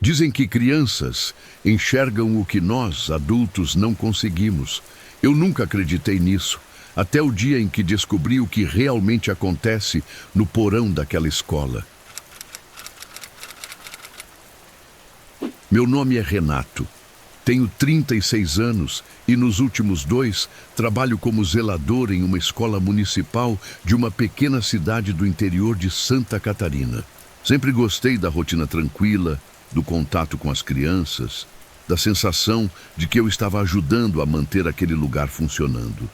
Dizem que crianças enxergam o que nós, adultos, não conseguimos. Eu nunca acreditei nisso, até o dia em que descobri o que realmente acontece no porão daquela escola. Meu nome é Renato. Tenho 36 anos e nos últimos 2 trabalho como zelador em uma escola municipal de uma pequena cidade do interior de Santa Catarina. Sempre gostei da rotina tranquila, do contato com as crianças, da sensação de que eu estava ajudando a manter aquele lugar funcionando.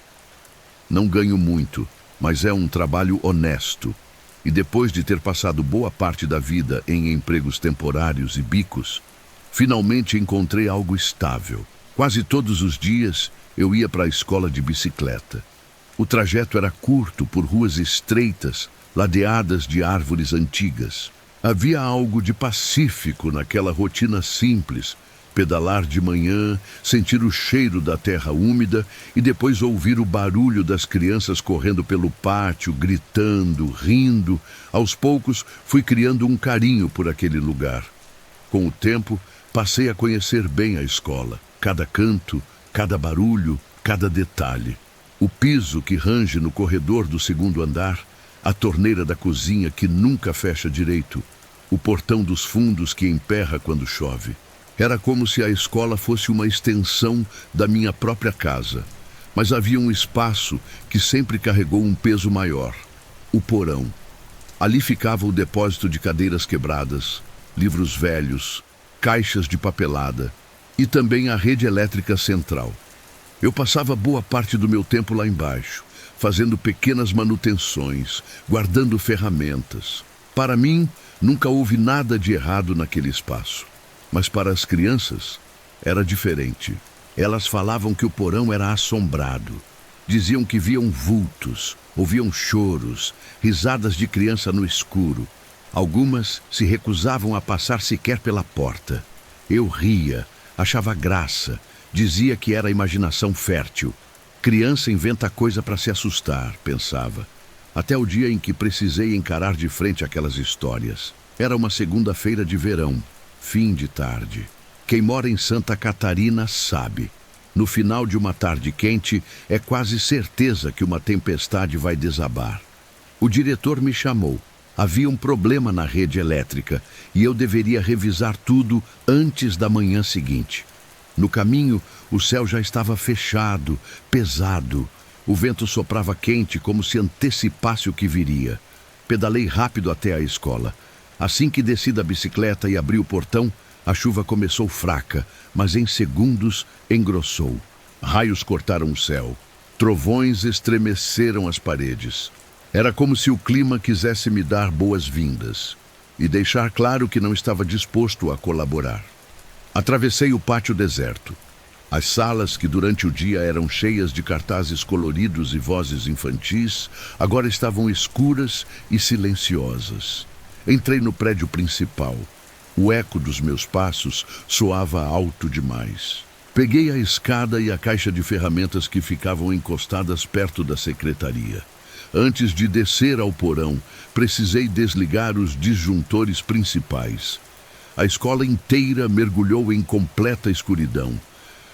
Não ganho muito, mas é um trabalho honesto. E depois de ter passado boa parte da vida em empregos temporários e bicos, finalmente encontrei algo estável. Quase todos os dias eu ia para a escola de bicicleta. O trajeto era curto por ruas estreitas, ladeadas de árvores antigas. Havia algo de pacífico naquela rotina simples: pedalar de manhã, sentir o cheiro da terra úmida e depois ouvir o barulho das crianças correndo pelo pátio, gritando, rindo. Aos poucos fui criando um carinho por aquele lugar. Com o tempo, passei a conhecer bem a escola, cada canto, cada barulho, cada detalhe. O piso que range no corredor do 2º andar, a torneira da cozinha que nunca fecha direito, o portão dos fundos que emperra quando chove. Era como se a escola fosse uma extensão da minha própria casa, mas havia um espaço que sempre carregou um peso maior: o porão. Ali ficava o depósito de cadeiras quebradas, livros velhos, caixas de papelada e também a rede elétrica central. Eu passava boa parte do meu tempo lá embaixo, fazendo pequenas manutenções, guardando ferramentas. Para mim, nunca houve nada de errado naquele espaço. Mas para as crianças, era diferente. Elas falavam que o porão era assombrado. Diziam que viam vultos, ouviam choros, risadas de criança no escuro. Algumas se recusavam a passar sequer pela porta. Eu ria, achava graça, dizia que era imaginação fértil. Criança inventa coisa para se assustar, pensava. Até o dia em que precisei encarar de frente aquelas histórias. Era uma segunda-feira de verão, fim de tarde. Quem mora em Santa Catarina sabe. No final de uma tarde quente, é quase certeza que uma tempestade vai desabar. O diretor me chamou. Havia um problema na rede elétrica e eu deveria revisar tudo antes da manhã seguinte. No caminho, o céu já estava fechado, pesado. O vento soprava quente como se antecipasse o que viria. Pedalei rápido até a escola. Assim que desci da bicicleta e abri o portão, a chuva começou fraca, mas em segundos engrossou. Raios cortaram o céu. Trovões estremeceram as paredes. Era como se o clima quisesse me dar boas-vindas e deixar claro que não estava disposto a colaborar. Atravessei o pátio deserto. As salas, que durante o dia eram cheias de cartazes coloridos e vozes infantis, agora estavam escuras e silenciosas. Entrei no prédio principal. O eco dos meus passos soava alto demais. Peguei a escada e a caixa de ferramentas que ficavam encostadas perto da secretaria. Antes de descer ao porão, precisei desligar os disjuntores principais. A escola inteira mergulhou em completa escuridão.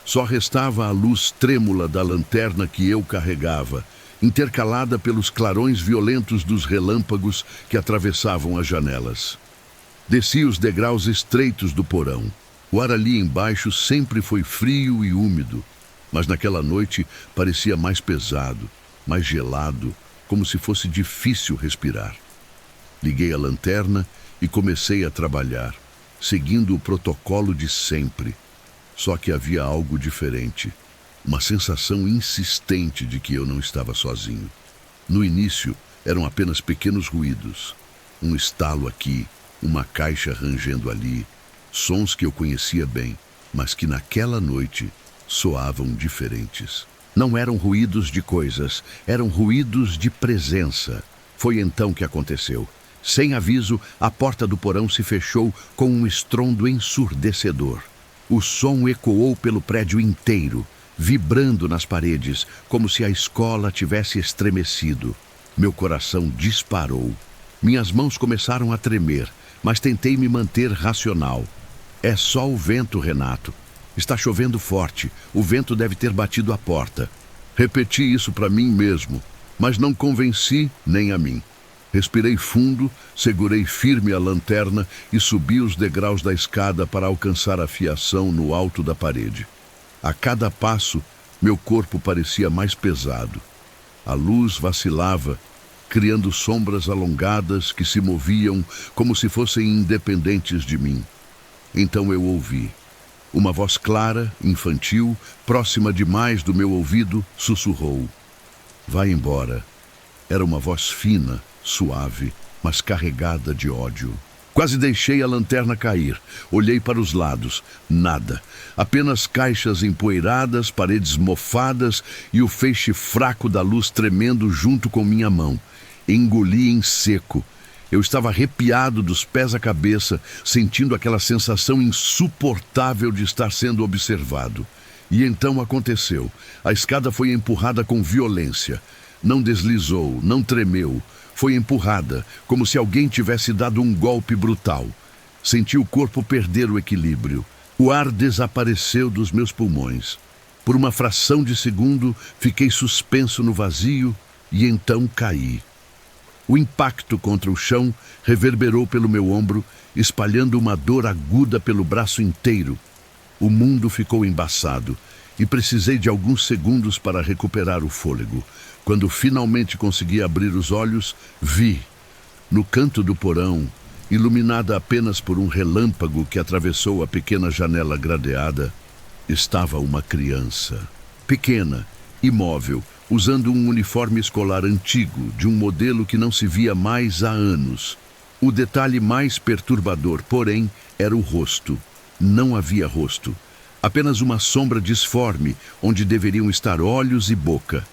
Só restava a luz trêmula da lanterna que eu carregava, intercalada pelos clarões violentos dos relâmpagos que atravessavam as janelas. Desci os degraus estreitos do porão. O ar ali embaixo sempre foi frio e úmido, mas naquela noite parecia mais pesado, mais gelado, como se fosse difícil respirar. Liguei a lanterna e comecei a trabalhar, seguindo o protocolo de sempre. Só que havia algo diferente, uma sensação insistente de que eu não estava sozinho. No início, eram apenas pequenos ruídos, um estalo aqui, uma caixa rangendo ali, sons que eu conhecia bem, mas que naquela noite soavam diferentes. Não eram ruídos de coisas, eram ruídos de presença. Foi então que aconteceu. Sem aviso, a porta do porão se fechou com um estrondo ensurdecedor. O som ecoou pelo prédio inteiro, vibrando nas paredes, como se a escola tivesse estremecido. Meu coração disparou. Minhas mãos começaram a tremer, mas tentei me manter racional. É só o vento, Renato. Está chovendo forte. O vento deve ter batido a porta. Repeti isso para mim mesmo, mas não convenci nem a mim. Respirei fundo, segurei firme a lanterna e subi os degraus da escada para alcançar a fiação no alto da parede. A cada passo, meu corpo parecia mais pesado. A luz vacilava, criando sombras alongadas que se moviam como se fossem independentes de mim. Então eu ouvi. Uma voz clara, infantil, próxima demais do meu ouvido, sussurrou: "Vai embora." Era uma voz fina, suave, mas carregada de ódio. Quase deixei a lanterna cair. Olhei para os lados. Nada. Apenas caixas empoeiradas, paredes mofadas e o feixe fraco da luz tremendo junto com minha mão. Engoli em seco. Eu estava arrepiado dos pés à cabeça, sentindo aquela sensação insuportável de estar sendo observado. E então aconteceu. A escada foi empurrada com violência. Não deslizou, não tremeu. Foi empurrada, como se alguém tivesse dado um golpe brutal. Senti o corpo perder o equilíbrio. O ar desapareceu dos meus pulmões. Por uma fração de segundo, fiquei suspenso no vazio e então caí. O impacto contra o chão reverberou pelo meu ombro, espalhando uma dor aguda pelo braço inteiro. O mundo ficou embaçado e precisei de alguns segundos para recuperar o fôlego. Quando finalmente consegui abrir os olhos, vi, no canto do porão, iluminada apenas por um relâmpago que atravessou a pequena janela gradeada, estava uma criança. Pequena, imóvel, usando um uniforme escolar antigo, de um modelo que não se via mais há anos. O detalhe mais perturbador, porém, era o rosto. Não havia rosto. Apenas uma sombra disforme, onde deveriam estar olhos e boca.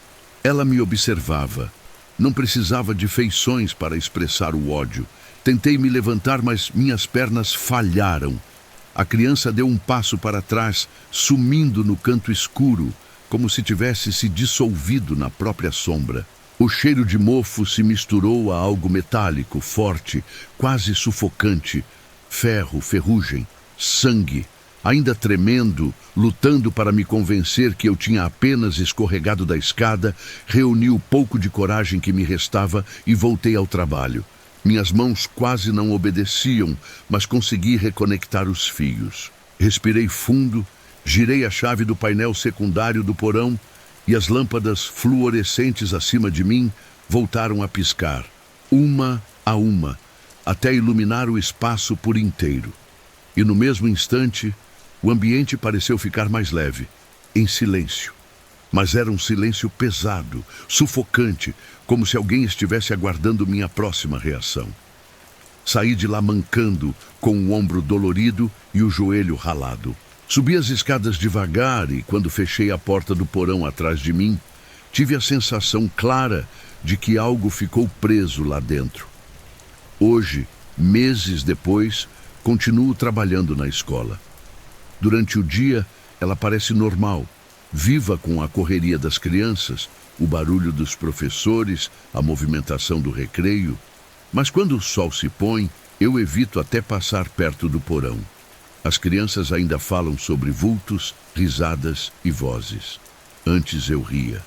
Ela me observava. Não precisava de feições para expressar o ódio. Tentei me levantar, mas minhas pernas falharam. A criança deu um passo para trás, sumindo no canto escuro, como se tivesse se dissolvido na própria sombra. O cheiro de mofo se misturou a algo metálico, forte, quase sufocante. Ferro, ferrugem, sangue. Ainda tremendo, lutando para me convencer que eu tinha apenas escorregado da escada, reuni o pouco de coragem que me restava e voltei ao trabalho. Minhas mãos quase não obedeciam, mas consegui reconectar os fios. Respirei fundo, girei a chave do painel secundário do porão e as lâmpadas fluorescentes acima de mim voltaram a piscar, uma a uma, até iluminar o espaço por inteiro. E no mesmo instante, o ambiente pareceu ficar mais leve, em silêncio. Mas era um silêncio pesado, sufocante, como se alguém estivesse aguardando minha próxima reação. Saí de lá mancando, com o ombro dolorido e o joelho ralado. Subi as escadas devagar e, quando fechei a porta do porão atrás de mim, tive a sensação clara de que algo ficou preso lá dentro. Hoje, meses depois, continuo trabalhando na escola. Durante o dia, ela parece normal, viva com a correria das crianças, o barulho dos professores, a movimentação do recreio. Mas quando o sol se põe, eu evito até passar perto do porão. As crianças ainda falam sobre vultos, risadas e vozes. Antes eu ria.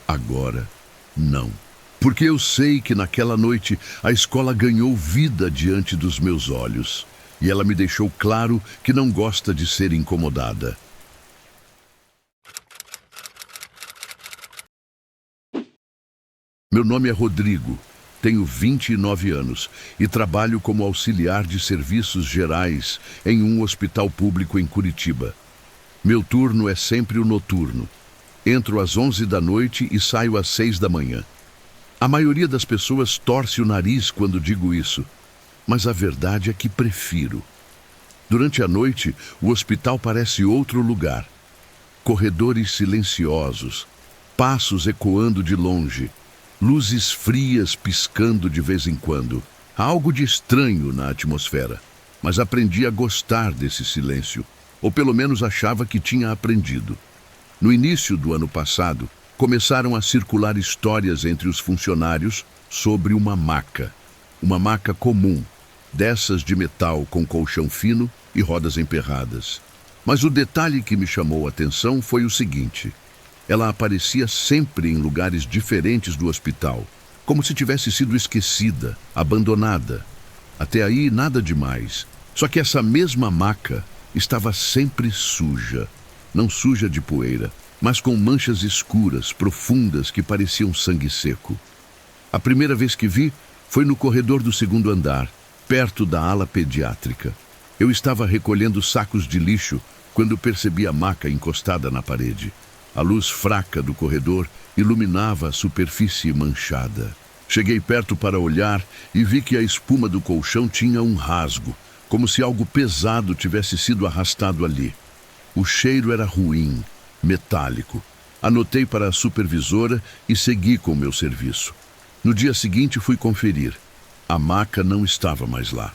Agora, não. Porque eu sei que naquela noite a escola ganhou vida diante dos meus olhos. E ela me deixou claro que não gosta de ser incomodada. Meu nome é Rodrigo, tenho 29 anos e trabalho como auxiliar de serviços gerais em um hospital público em Curitiba. Meu turno é sempre o noturno. Entro às 11 da noite e saio às 6 da manhã. A maioria das pessoas torce o nariz quando digo isso, mas a verdade é que prefiro. Durante a noite, o hospital parece outro lugar. Corredores silenciosos, passos ecoando de longe, luzes frias piscando de vez em quando. Há algo de estranho na atmosfera, mas aprendi a gostar desse silêncio, ou pelo menos achava que tinha aprendido. No início do ano passado, começaram a circular histórias entre os funcionários sobre uma maca comum, dessas de metal com colchão fino e rodas emperradas. Mas o detalhe que me chamou a atenção foi o seguinte: ela aparecia sempre em lugares diferentes do hospital, como se tivesse sido esquecida, abandonada. Até aí, nada demais. Só que essa mesma maca estava sempre suja. Não suja de poeira, mas com manchas escuras, profundas, que pareciam sangue seco. A primeira vez que vi foi no corredor do segundo andar, perto da ala pediátrica. Eu estava recolhendo sacos de lixo quando percebi a maca encostada na parede. A luz fraca do corredor iluminava a superfície manchada. Cheguei perto para olhar e vi que a espuma do colchão tinha um rasgo, como se algo pesado tivesse sido arrastado ali. O cheiro era ruim, metálico. Anotei para a supervisora e segui com o meu serviço. No dia seguinte fui conferir. A maca não estava mais lá.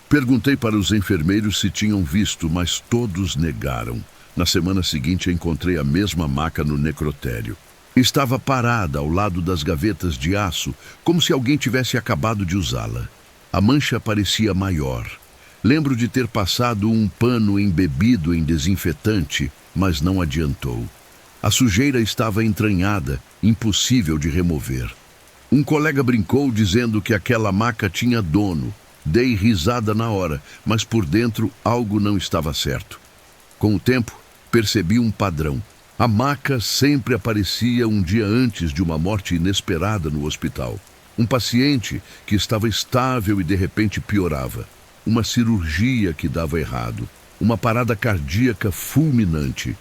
Perguntei para os enfermeiros se tinham visto, mas todos negaram. Na semana seguinte encontrei a mesma maca no necrotério. Estava parada ao lado das gavetas de aço, como se alguém tivesse acabado de usá-la. A mancha parecia maior. Lembro de ter passado um pano embebido em desinfetante, mas não adiantou. A sujeira estava entranhada, impossível de remover. Um colega brincou dizendo que aquela maca tinha dono. Dei risada na hora, mas por dentro algo não estava certo. Com o tempo, percebi um padrão. A maca sempre aparecia um dia antes de uma morte inesperada no hospital. Um paciente que estava estável e de repente piorava. Uma cirurgia que dava errado. Uma parada cardíaca fulminante.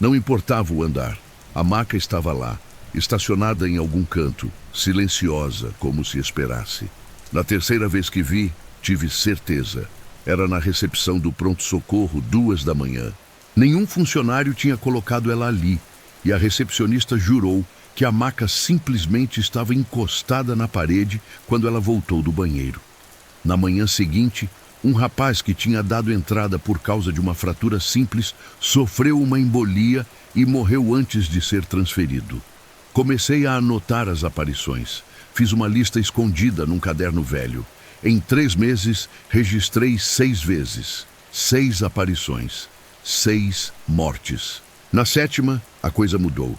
Não importava o andar. A maca estava lá, estacionada em algum canto, silenciosa, como se esperasse. Na terceira vez que vi, tive certeza. Era na recepção do pronto-socorro, 2 da manhã. Nenhum funcionário tinha colocado ela ali, e a recepcionista jurou que a maca simplesmente estava encostada na parede quando ela voltou do banheiro. Na manhã seguinte, um rapaz que tinha dado entrada por causa de uma fratura simples sofreu uma embolia e morreu antes de ser transferido. Comecei a anotar as aparições. Fiz uma lista escondida num caderno velho. Em 3 meses, registrei 6 vezes. 6 aparições. 6 mortes. Na 7ª, a coisa mudou.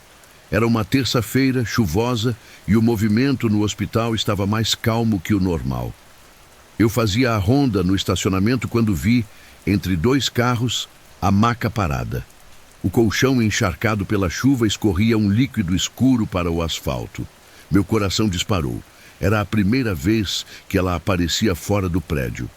Era uma terça-feira, chuvosa, e o movimento no hospital estava mais calmo que o normal. Eu fazia a ronda no estacionamento quando vi, entre 2 carros, a maca parada. O colchão encharcado pela chuva escorria um líquido escuro para o asfalto. Meu coração disparou. Era a primeira vez que ela aparecia fora do prédio.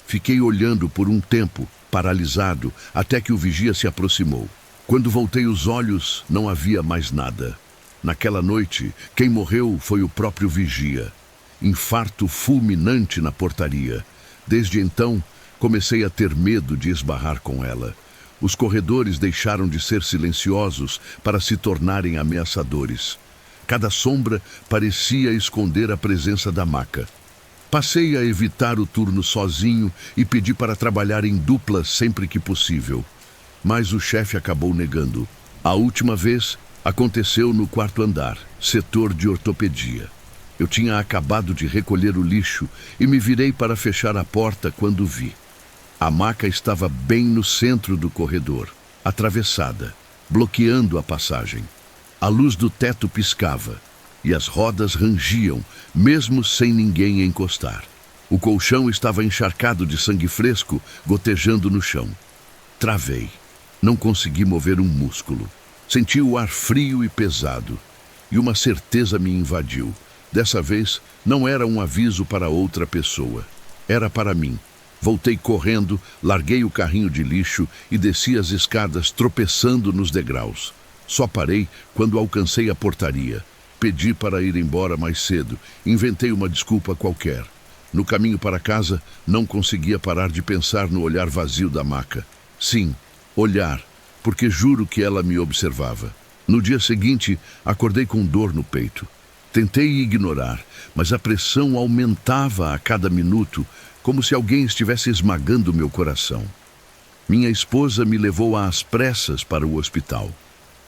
Fiquei olhando por um tempo, paralisado, até que o vigia se aproximou. Quando voltei os olhos, não havia mais nada. Naquela noite, quem morreu foi o próprio vigia. Infarto fulminante na portaria. Desde então, comecei a ter medo de esbarrar com ela. Os corredores deixaram de ser silenciosos para se tornarem ameaçadores. Cada sombra parecia esconder a presença da maca. Passei a evitar o turno sozinho e pedi para trabalhar em dupla sempre que possível. Mas o chefe acabou negando. A última vez aconteceu no 4º andar, setor de ortopedia. Eu tinha acabado de recolher o lixo e me virei para fechar a porta quando vi. A maca estava bem no centro do corredor, atravessada, bloqueando a passagem. A luz do teto piscava e as rodas rangiam, mesmo sem ninguém encostar. O colchão estava encharcado de sangue fresco, gotejando no chão. Travei. Não consegui mover um músculo. Senti o ar frio e pesado, e uma certeza me invadiu. Dessa vez, não era um aviso para outra pessoa. Era para mim. Voltei correndo, larguei o carrinho de lixo e desci as escadas tropeçando nos degraus. Só parei quando alcancei a portaria. Pedi para ir embora mais cedo. Inventei uma desculpa qualquer. No caminho para casa, não conseguia parar de pensar no olhar vazio da maca. Sim, olhar, porque juro que ela me observava. No dia seguinte, acordei com dor no peito. Tentei ignorar, mas a pressão aumentava a cada minuto, como se alguém estivesse esmagando meu coração. Minha esposa me levou às pressas para o hospital.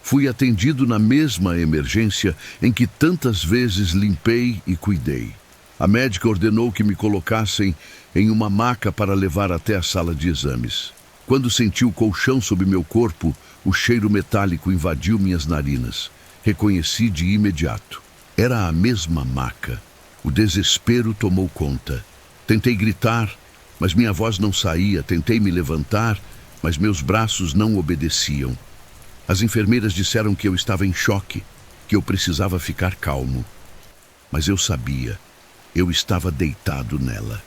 Fui atendido na mesma emergência em que tantas vezes limpei e cuidei. A médica ordenou que me colocassem em uma maca para levar até a sala de exames. Quando senti o colchão sob meu corpo, o cheiro metálico invadiu minhas narinas. Reconheci de imediato. Era a mesma maca. O desespero tomou conta. Tentei gritar, mas minha voz não saía. Tentei me levantar, mas meus braços não obedeciam. As enfermeiras disseram que eu estava em choque, que eu precisava ficar calmo. Mas eu sabia. Eu estava deitado nela.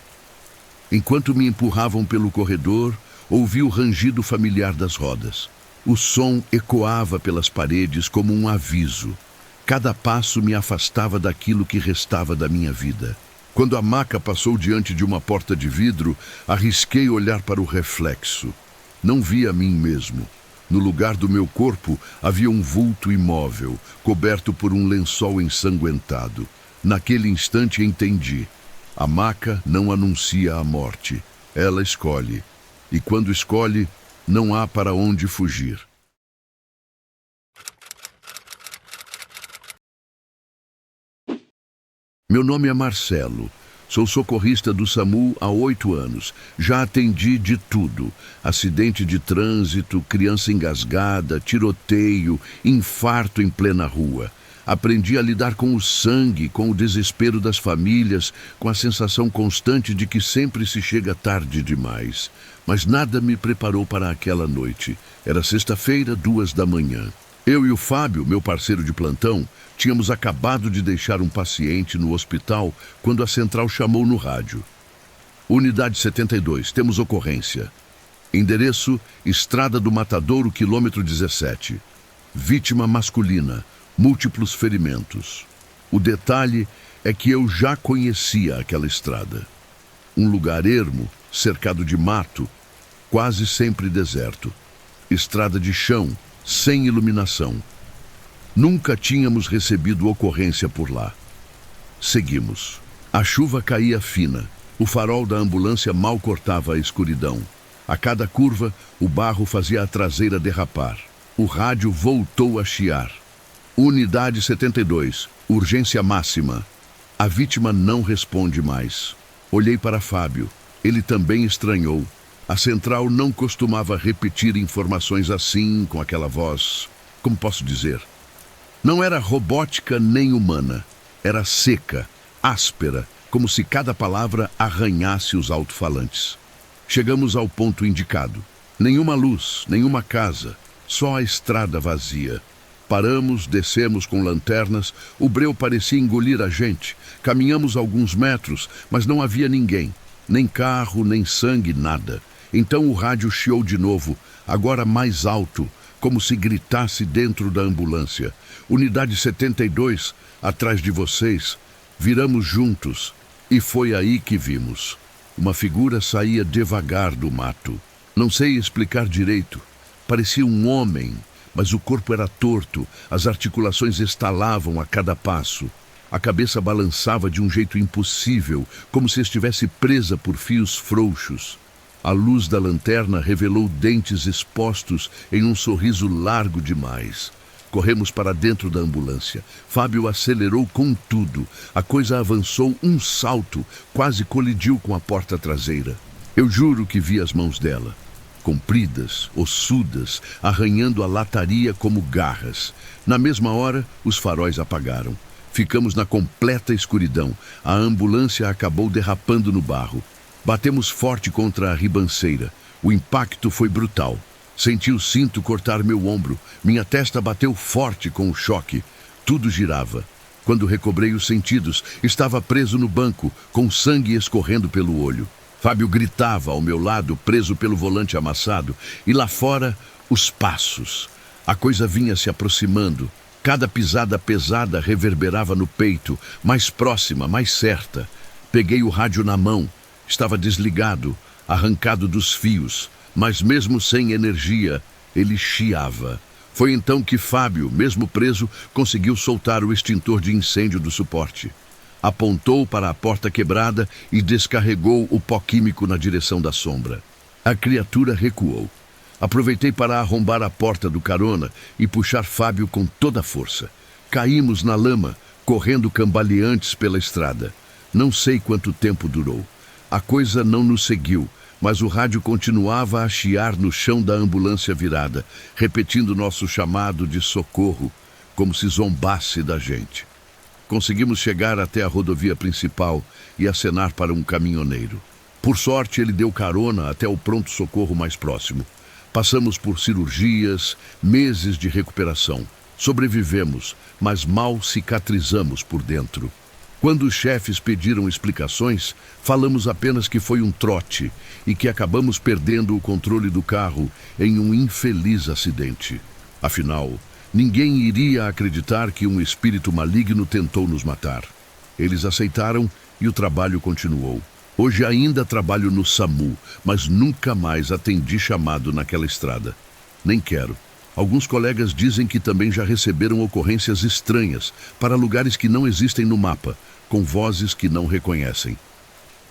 Enquanto me empurravam pelo corredor, ouvi o rangido familiar das rodas. O som ecoava pelas paredes como um aviso. Cada passo me afastava daquilo que restava da minha vida. Quando a maca passou diante de uma porta de vidro, arrisquei olhar para o reflexo. Não vi a mim mesmo. No lugar do meu corpo havia um vulto imóvel, coberto por um lençol ensanguentado. Naquele instante entendi. A maca não anuncia a morte. Ela escolhe. E quando escolhe, não há para onde fugir. Meu nome é Marcelo. Sou socorrista do SAMU há 8 anos. Já atendi de tudo. Acidente de trânsito, criança engasgada, tiroteio, infarto em plena rua. Aprendi a lidar com o sangue, com o desespero das famílias, com a sensação constante de que sempre se chega tarde demais. Mas nada me preparou para aquela noite. Era sexta-feira, 2 da manhã. Eu e o Fábio, meu parceiro de plantão, tínhamos acabado de deixar um paciente no hospital quando a central chamou no rádio. Unidade 72, temos ocorrência. Endereço, Estrada do Matadouro, quilômetro 17. Vítima masculina, múltiplos ferimentos. O detalhe é que eu já conhecia aquela estrada. Um lugar ermo, cercado de mato, quase sempre deserto. Estrada de chão, sem iluminação. Nunca tínhamos recebido ocorrência por lá. Seguimos. A chuva caía fina. O farol da ambulância mal cortava a escuridão. A cada curva, o barro fazia a traseira derrapar. O rádio voltou a chiar. Unidade 72, urgência máxima. A vítima não responde mais. Olhei para Fábio. Ele também estranhou. A central não costumava repetir informações assim, com aquela voz. Como posso dizer? Não era robótica nem humana. Era seca, áspera, como se cada palavra arranhasse os alto-falantes. Chegamos ao ponto indicado. Nenhuma luz, nenhuma casa, só a estrada vazia. Paramos, descemos com lanternas, o breu parecia engolir a gente. Caminhamos alguns metros, mas não havia ninguém. Nem carro, nem sangue, nada. Então o rádio chiou de novo, agora mais alto, como se gritasse dentro da ambulância. Unidade 72, atrás de vocês. Viramos juntos, e foi aí que vimos. Uma figura saía devagar do mato. Não sei explicar direito. Parecia um homem, mas o corpo era torto, as articulações estalavam a cada passo. A cabeça balançava de um jeito impossível, como se estivesse presa por fios frouxos. A luz da lanterna revelou dentes expostos em um sorriso largo demais. Corremos para dentro da ambulância. Fábio acelerou com tudo. A coisa avançou um salto, quase colidiu com a porta traseira. Eu juro que vi as mãos dela, compridas, ossudas, arranhando a lataria como garras. Na mesma hora, os faróis apagaram. Ficamos na completa escuridão. A ambulância acabou derrapando no barro. Batemos forte contra a ribanceira. O impacto foi brutal. Senti o cinto cortar meu ombro. Minha testa bateu forte com o choque. Tudo girava. Quando recobrei os sentidos, estava preso no banco, com sangue escorrendo pelo olho. Fábio gritava ao meu lado, preso pelo volante amassado. E lá fora, os passos. A coisa vinha se aproximando. Cada pisada pesada reverberava no peito, mais próxima, mais certa. Peguei o rádio na mão. Estava desligado, arrancado dos fios, mas mesmo sem energia, ele chiava. Foi então que Fábio, mesmo preso, conseguiu soltar o extintor de incêndio do suporte. Apontou para a porta quebrada e descarregou o pó químico na direção da sombra. A criatura recuou. Aproveitei para arrombar a porta do carona e puxar Fábio com toda a força. Caímos na lama, correndo cambaleantes pela estrada. Não sei quanto tempo durou. A coisa não nos seguiu, mas o rádio continuava a chiar no chão da ambulância virada, repetindo nosso chamado de socorro, como se zombasse da gente. Conseguimos chegar até a rodovia principal e acenar para um caminhoneiro. Por sorte, ele deu carona até o pronto-socorro mais próximo. Passamos por cirurgias, meses de recuperação. Sobrevivemos, mas mal cicatrizamos por dentro. Quando os chefes pediram explicações, falamos apenas que foi um trote e que acabamos perdendo o controle do carro em um infeliz acidente. Afinal, ninguém iria acreditar que um espírito maligno tentou nos matar. Eles aceitaram e o trabalho continuou. Hoje ainda trabalho no SAMU, mas nunca mais atendi chamado naquela estrada. Nem quero. Alguns colegas dizem que também já receberam ocorrências estranhas para lugares que não existem no mapa, com vozes que não reconhecem.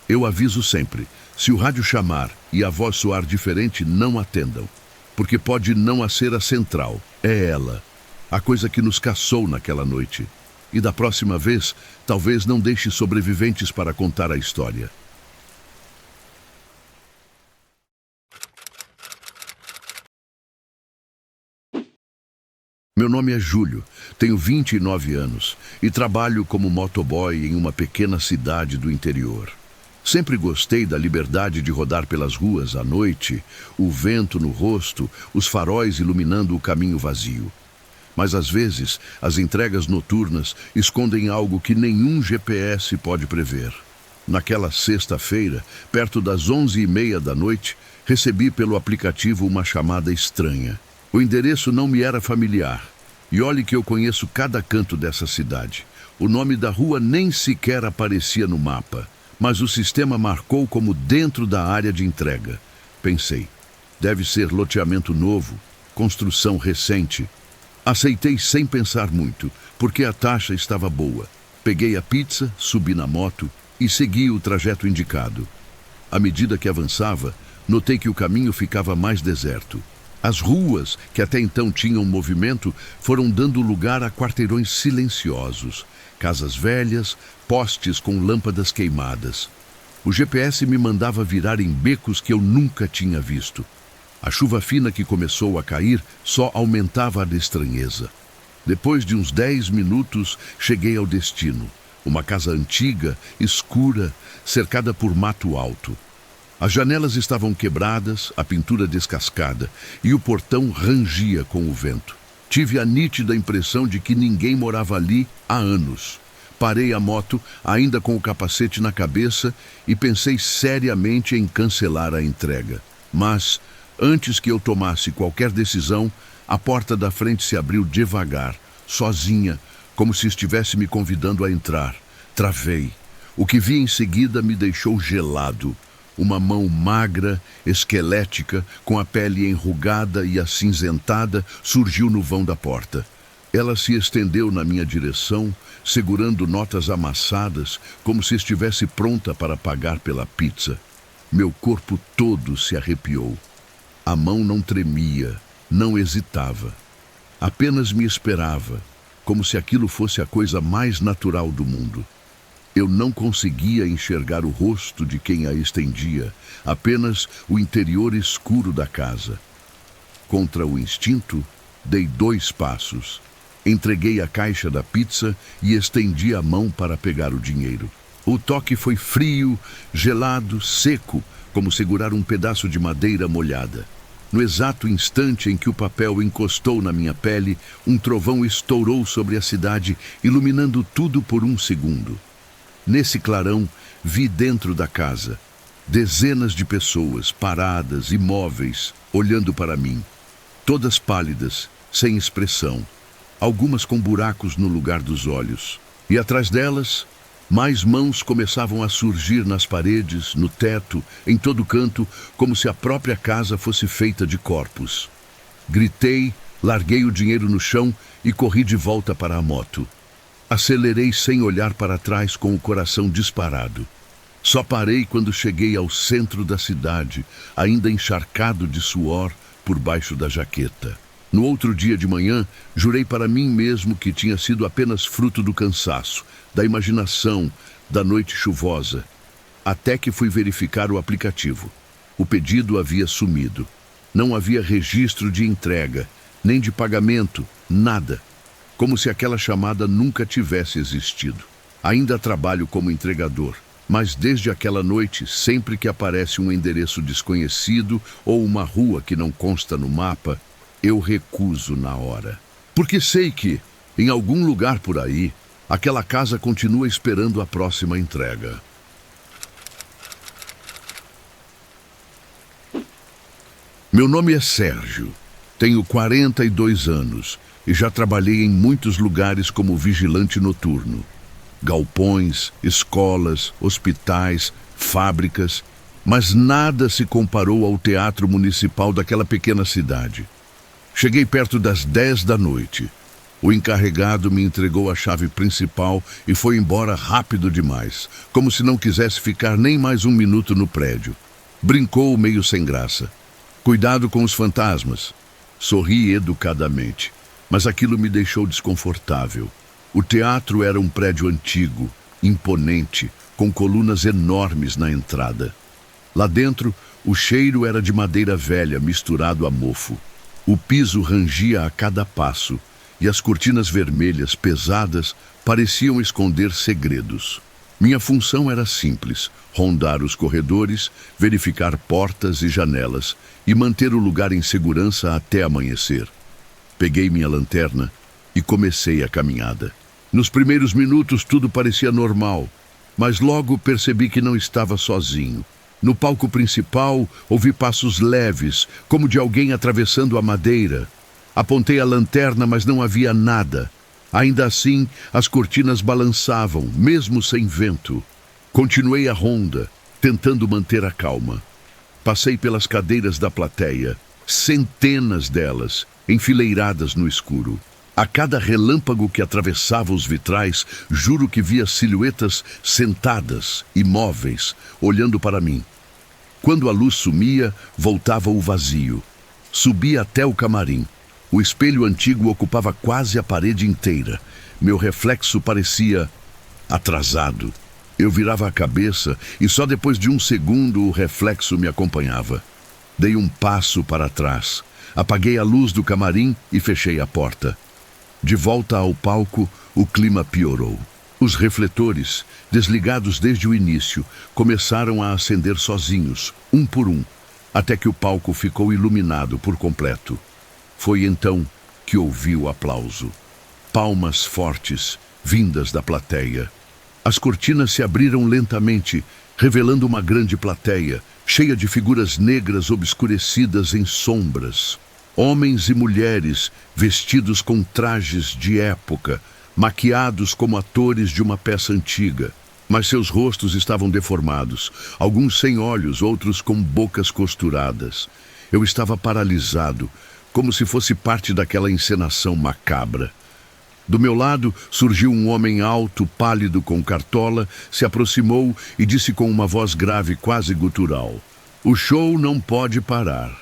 Eu aviso sempre, se o rádio chamar e a voz soar diferente, não atendam, porque pode não ser a central, é ela, a coisa que nos caçou naquela noite. E da próxima vez, talvez não deixe sobreviventes para contar a história. Meu nome é Júlio, tenho 29 anos e trabalho como motoboy em uma pequena cidade do interior. Sempre gostei da liberdade de rodar pelas ruas à noite, o vento no rosto, os faróis iluminando o caminho vazio. Mas às vezes, as entregas noturnas escondem algo que nenhum GPS pode prever. Naquela sexta-feira, perto das 11h30 da noite, recebi pelo aplicativo uma chamada estranha. O endereço não me era familiar. E olhe que eu conheço cada canto dessa cidade. O nome da rua nem sequer aparecia no mapa, mas o sistema marcou como dentro da área de entrega. Pensei, deve ser loteamento novo, construção recente. Aceitei sem pensar muito, porque a taxa estava boa. Peguei a pizza, subi na moto e segui o trajeto indicado. À medida que avançava, notei que o caminho ficava mais deserto. As ruas, que até então tinham movimento, foram dando lugar a quarteirões silenciosos, casas velhas, postes com lâmpadas queimadas. O GPS me mandava virar em becos que eu nunca tinha visto. A chuva fina que começou a cair só aumentava a estranheza. Depois de uns 10 minutos, cheguei ao destino. Uma casa antiga, escura, cercada por mato alto. As janelas estavam quebradas, a pintura descascada, e o portão rangia com o vento. Tive a nítida impressão de que ninguém morava ali há anos. Parei a moto, ainda com o capacete na cabeça, e pensei seriamente em cancelar a entrega. Mas, antes que eu tomasse qualquer decisão, a porta da frente se abriu devagar, sozinha, como se estivesse me convidando a entrar. Travei. O que vi em seguida me deixou gelado. Uma mão magra, esquelética, com a pele enrugada e acinzentada, surgiu no vão da porta. Ela se estendeu na minha direção, segurando notas amassadas, como se estivesse pronta para pagar pela pizza. Meu corpo todo se arrepiou. A mão não tremia, não hesitava. Apenas me esperava, como se aquilo fosse a coisa mais natural do mundo. Eu não conseguia enxergar o rosto de quem a estendia, apenas o interior escuro da casa. Contra o instinto, dei 2 passos. Entreguei a caixa da pizza e estendi a mão para pegar o dinheiro. O toque foi frio, gelado, seco, como segurar um pedaço de madeira molhada. No exato instante em que o papel encostou na minha pele, um trovão estourou sobre a cidade, iluminando tudo por 1 segundo. Nesse clarão, vi dentro da casa dezenas de pessoas paradas, imóveis, olhando para mim. Todas pálidas, sem expressão, algumas com buracos no lugar dos olhos. E atrás delas, mais mãos começavam a surgir nas paredes, no teto, em todo canto, como se a própria casa fosse feita de corpos. Gritei, larguei o dinheiro no chão e corri de volta para a moto. Acelerei sem olhar para trás com o coração disparado. Só parei quando cheguei ao centro da cidade, ainda encharcado de suor por baixo da jaqueta. No outro dia de manhã, jurei para mim mesmo que tinha sido apenas fruto do cansaço, da imaginação, da noite chuvosa, até que fui verificar o aplicativo. O pedido havia sumido. Não havia registro de entrega, nem de pagamento, nada. Como se aquela chamada nunca tivesse existido. Ainda trabalho como entregador, mas desde aquela noite, sempre que aparece um endereço desconhecido ou uma rua que não consta no mapa, eu recuso na hora. Porque sei que, em algum lugar por aí, aquela casa continua esperando a próxima entrega. Meu nome é Sérgio, tenho 42 anos e já trabalhei em muitos lugares como vigilante noturno. Galpões, escolas, hospitais, fábricas, mas nada se comparou ao teatro municipal daquela pequena cidade. Cheguei perto das 10 da noite. O encarregado me entregou a chave principal e foi embora rápido demais, como se não quisesse ficar nem mais um minuto no prédio. Brincou meio sem graça. Cuidado com os fantasmas. Sorri educadamente, mas aquilo me deixou desconfortável. O teatro era um prédio antigo, imponente, com colunas enormes na entrada. Lá dentro, o cheiro era de madeira velha misturado a mofo. O piso rangia a cada passo e as cortinas vermelhas pesadas pareciam esconder segredos. Minha função era simples: rondar os corredores, verificar portas e janelas e manter o lugar em segurança até amanhecer. Peguei minha lanterna e comecei a caminhada. Nos primeiros minutos tudo parecia normal, mas logo percebi que não estava sozinho. No palco principal, ouvi passos leves, como de alguém atravessando a madeira. Apontei a lanterna, mas não havia nada. Ainda assim, as cortinas balançavam, mesmo sem vento. Continuei a ronda, tentando manter a calma. Passei pelas cadeiras da plateia, centenas delas, enfileiradas no escuro. A cada relâmpago que atravessava os vitrais, juro que via silhuetas sentadas, imóveis, olhando para mim. Quando a luz sumia, voltava o vazio. Subi até o camarim. O espelho antigo ocupava quase a parede inteira. Meu reflexo parecia atrasado. Eu virava a cabeça e só depois de um segundo o reflexo me acompanhava. Dei um passo para trás. Apaguei a luz do camarim e fechei a porta. De volta ao palco, o clima piorou. Os refletores, desligados desde o início, começaram a acender sozinhos, um por um, até que o palco ficou iluminado por completo. Foi então que ouvi o aplauso. Palmas fortes, vindas da plateia. As cortinas se abriram lentamente, revelando uma grande plateia, cheia de figuras negras obscurecidas em sombras. Homens e mulheres vestidos com trajes de época, maquiados como atores de uma peça antiga. Mas seus rostos estavam deformados, alguns sem olhos, outros com bocas costuradas. Eu estava paralisado, como se fosse parte daquela encenação macabra. Do meu lado surgiu um homem alto, pálido, com cartola, se aproximou e disse com uma voz grave, quase gutural: "O show não pode parar."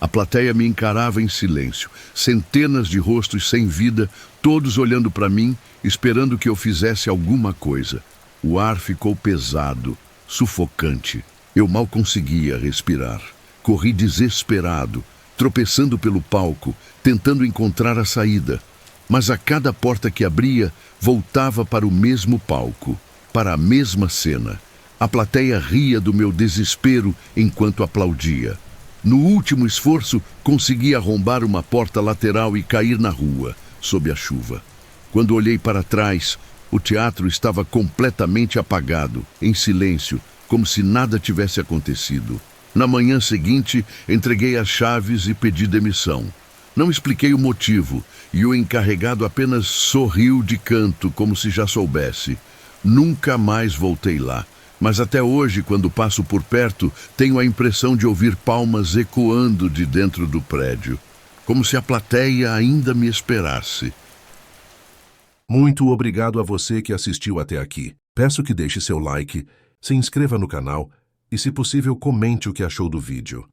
A plateia me encarava em silêncio, centenas de rostos sem vida, todos olhando para mim, esperando que eu fizesse alguma coisa. O ar ficou pesado, sufocante. Eu mal conseguia respirar. Corri desesperado, tropeçando pelo palco, tentando encontrar a saída. Mas a cada porta que abria, voltava para o mesmo palco, para a mesma cena. A plateia ria do meu desespero enquanto aplaudia. No último esforço, consegui arrombar uma porta lateral e cair na rua, sob a chuva. Quando olhei para trás, o teatro estava completamente apagado, em silêncio, como se nada tivesse acontecido. Na manhã seguinte, entreguei as chaves e pedi demissão. Não expliquei o motivo, e o encarregado apenas sorriu de canto, como se já soubesse. Nunca mais voltei lá. Mas até hoje, quando passo por perto, tenho a impressão de ouvir palmas ecoando de dentro do prédio, como se a plateia ainda me esperasse. Muito obrigado a você que assistiu até aqui. Peço que deixe seu like, se inscreva no canal e, se possível, comente o que achou do vídeo.